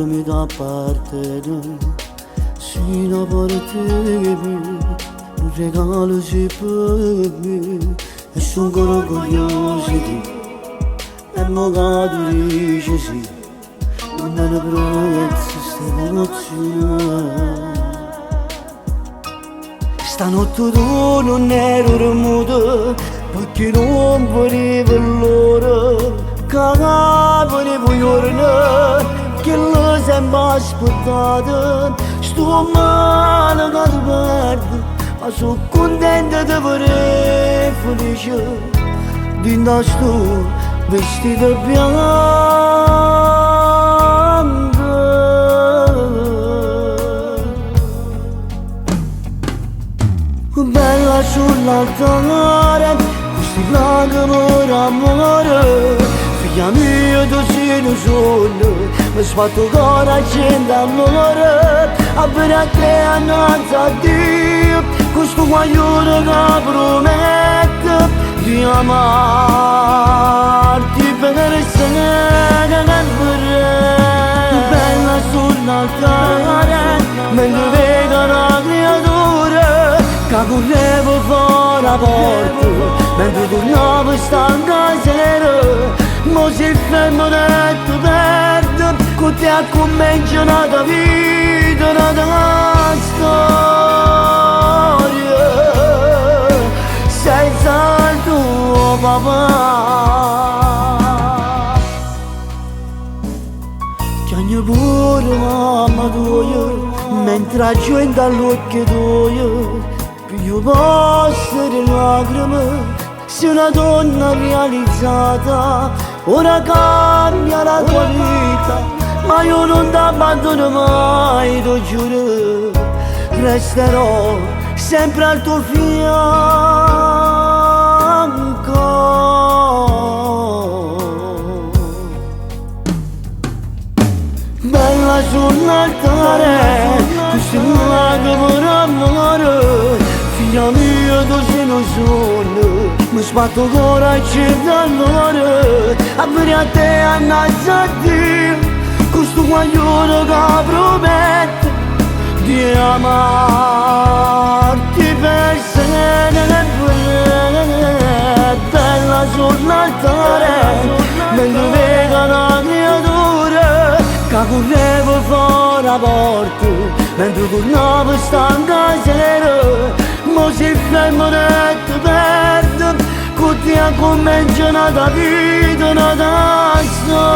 mi da parte sino a portare un regalo si per me e sono ancora orgoglioso di e mo che tu dici sì non me ne prezzo questa emozione. Stanotte tu non ero remuto perché non volevo loro che volevo giorno che lo sempre aspettato. Sto male che ti perdo ma sono contenta di vedere felice dentro sto vestito bianco. Bella sull'altare, questi lacrime d'amore. Figlia mia tu sei un sogno, mi sfatto cuore a 100 all'ora. Appena a 3 anni a Dio, questo guaglione che promette di amarti per sempre. Bella sull'altare, mentre vedo una creatura che correvo fuori la porta mentre tornavo stanca sera. Mo si fermo e ti perdo con te a comincia una vita, una storia senza il tuo papà. Chiagno pure mamma tua mentre la gente all'occhio tuo. Più posso di lacrime, sei una donna realizzata, ora cambia la tua vita, ma io non ti abbandono mai, lo giuro, resterò sempre al tuo fianco. Bella sull'altare, questi lacrime d'amore. Figlia mia tu sei un sogno, mi sbatto cuore a 100 all'ora. Appena a te annazza a Dio, questo guaglione che promette di amarti per sempre. Bella sull'altare, mentre vedo una creatura che correvo fuori la porta mentre tornavo stanca sera. Mo si fermo e ti perdo con te a comincia una vita, una storia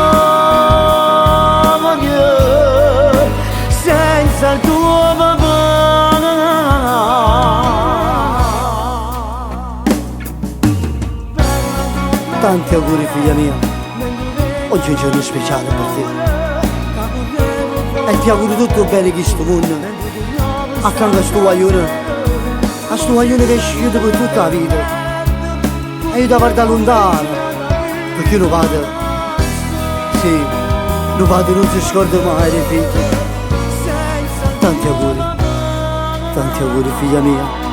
senza il tuo papà. Tanti auguri figlia mia, oggi è un giorno speciale per te e ti auguro tutto bene che sto mondo accanto a sto guaglione. A sto guaglione che è scelto per tutta la vita e io da guardare lontano perché non vado, sì, non vado, non si scorda mai dei figli. Tanti auguri figlia mia.